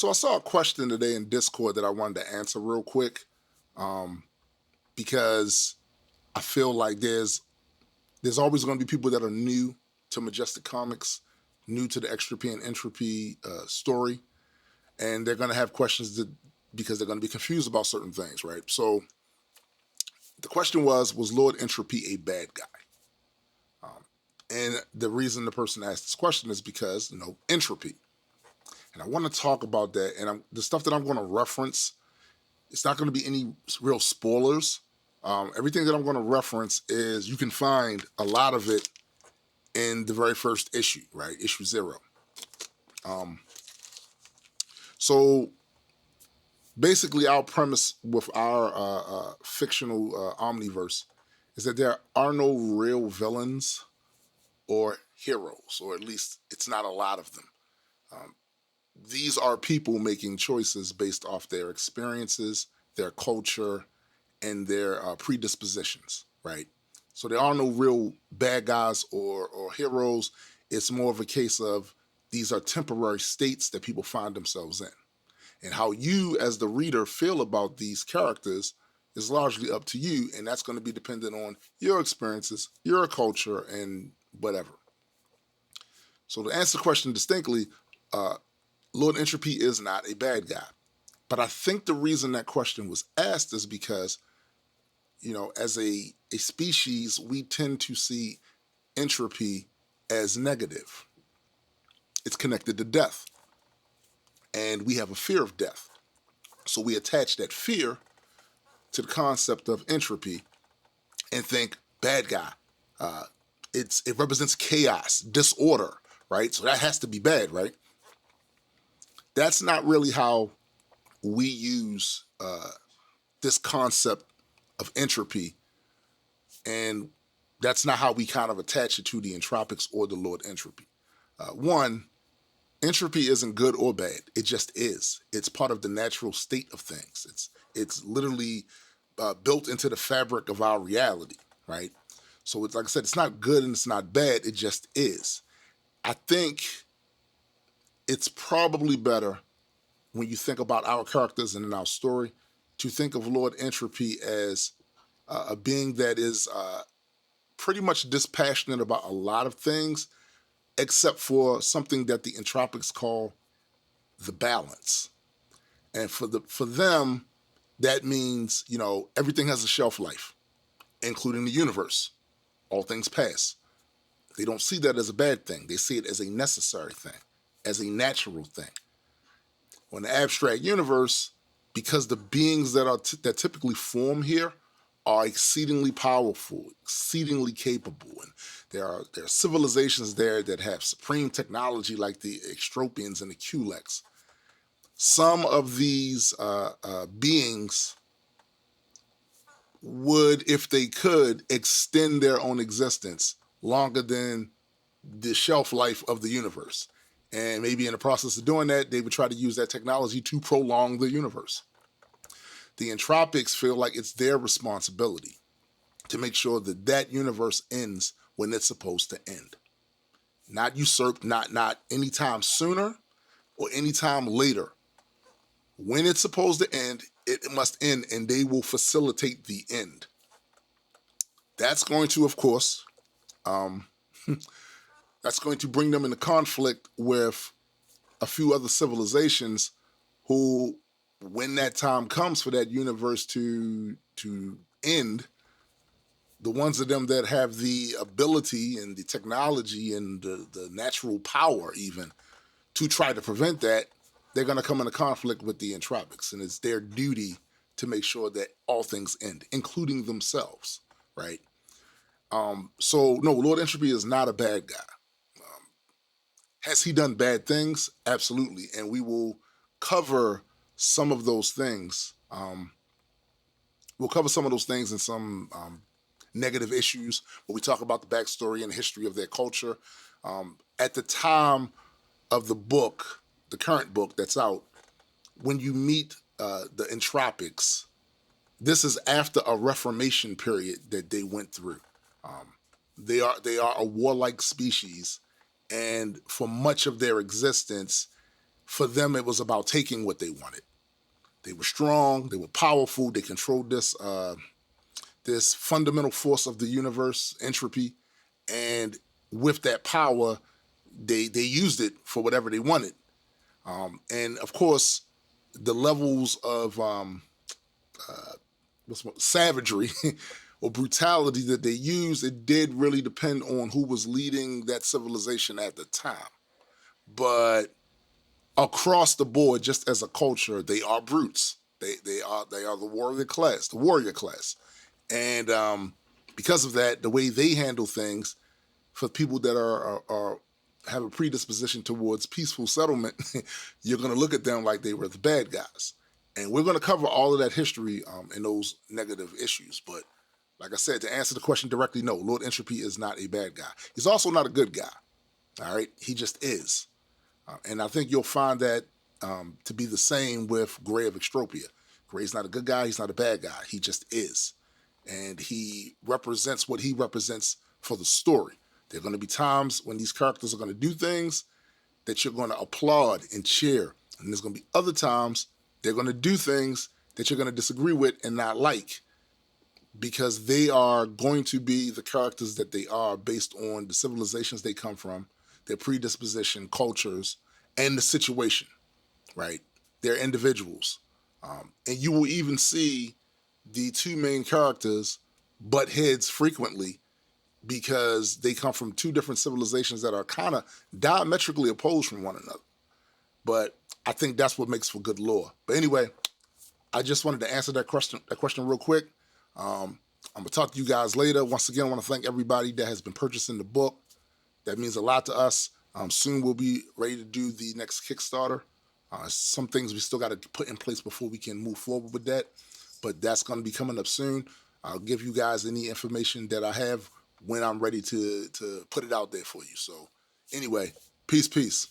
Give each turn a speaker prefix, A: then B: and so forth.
A: So I saw a question today in Discord that I wanted to answer real quick, um, because I feel like there's always going to be people that are new to Majestic Comics, new to the Extropy and Entropy story, and they're going to have questions because they're going to be confused about certain things, right? So the question was Lord Entropy a bad guy? And the reason the person asked this question is because, entropy. And I want to talk about that. And the stuff that I'm going to reference, it's not going to be any real spoilers. Everything that I'm going to reference is, you can find a lot of it in the very first issue, right? Issue 0. So basically, our premise with our fictional omniverse is that there are no real villains or heroes, or at least it's not a lot of them. These are people making choices based off their experiences, their culture, and their predispositions, right? So there are no real bad guys or heroes. It's more of a case of these are temporary states that people find themselves in. And how you, as the reader, feel about these characters is largely up to you, and that's going to be dependent on your experiences, your culture, and whatever. So to answer the question distinctly, Lord Entropy is not a bad guy. But I think the reason that question was asked is because, as a species, we tend to see entropy as negative. It's connected to death. And we have a fear of death. So we attach that fear to the concept of entropy and think bad guy. It represents chaos, disorder, right? So that has to be bad, right? That's not really how we use this concept of entropy, and that's not how we kind of attach it to the entropics or the Lord Entropy. One, entropy isn't good or bad. It just is. It's part of the natural state of things. It's literally built into the fabric of our reality, right? So it's like I said, it's not good and it's not bad. It just is. I think it's probably better, when you think about our characters and in our story, to think of Lord Entropy as a being that is pretty much dispassionate about a lot of things, except for something that the entropics call the balance. And for them, that means, everything has a shelf life, including the universe. All things pass. They don't see that as a bad thing. They see it as a necessary thing, as a natural thing. In the abstract universe, because the beings that typically form here are exceedingly powerful, exceedingly capable, and there are civilizations there that have supreme technology, like the Extropians and the Kulex. Some of these beings would, if they could, extend their own existence longer than the shelf life of the universe. And maybe in the process of doing that, they would try to use that technology to prolong the universe. The entropics feel like it's their responsibility to make sure that that universe ends when it's supposed to end. Not usurped, not any time sooner or any time later. When it's supposed to end, it must end, and they will facilitate the end. That's going to, of course, that's going to bring them into conflict with a few other civilizations who, when that time comes for that universe to end, the ones of them that have the ability and the technology and the natural power even to try to prevent that, they're going to come into conflict with the entropics, and it's their duty to make sure that all things end, including themselves, right? So no, Lord Entropy is not a bad guy. Has he done bad things? Absolutely, and we will cover some of those things. We'll cover some of those things in some negative issues where we talk about the backstory and history of their culture. At the time of the book, the current book that's out, when you meet the entropics, this is after a reformation period that they went through. They are a warlike species, and for much of their existence, for them, it was about taking what they wanted. They were strong, they were powerful, they controlled this fundamental force of the universe, entropy, and with that power, they used it for whatever they wanted. And of course, the levels of savagery or brutality that they used, it did really depend on who was leading that civilization at the time. But across the board, just as a culture, they are brutes. They are the warrior class, and because of that, the way they handle things for people that are have a predisposition towards peaceful settlement, you're going to look at them like they were the bad guys. And we're going to cover all of that history in those negative issues. But like I said, to answer the question directly, no, Lord Entropy is not a bad guy. He's also not a good guy. All right, he just is. And I think you'll find that to be the same with Gray of Extropia. Gray's not a good guy. He's not a bad guy. He just is. And he represents what he represents for the story. There are going to be times when these characters are going to do things that you're going to applaud and cheer. And there's going to be other times they're going to do things that you're going to disagree with and not like, because they are going to be the characters that they are based on the civilizations they come from, their predisposition, cultures, and the situation, right? They're individuals. And you will even see the two main characters butt heads frequently because they come from two different civilizations that are kind of diametrically opposed from one another. But I think that's what makes for good lore. But anyway, I just wanted to answer that question real quick. I'm going to talk to you guys later. Once again, I want to thank everybody that has been purchasing the book. That means a lot to us. Soon we'll be ready to do the next Kickstarter. Some things we still got to put in place before we can move forward with that, but that's going to be coming up soon. I'll give you guys any information that I have when I'm ready to put it out there for you. So anyway, peace.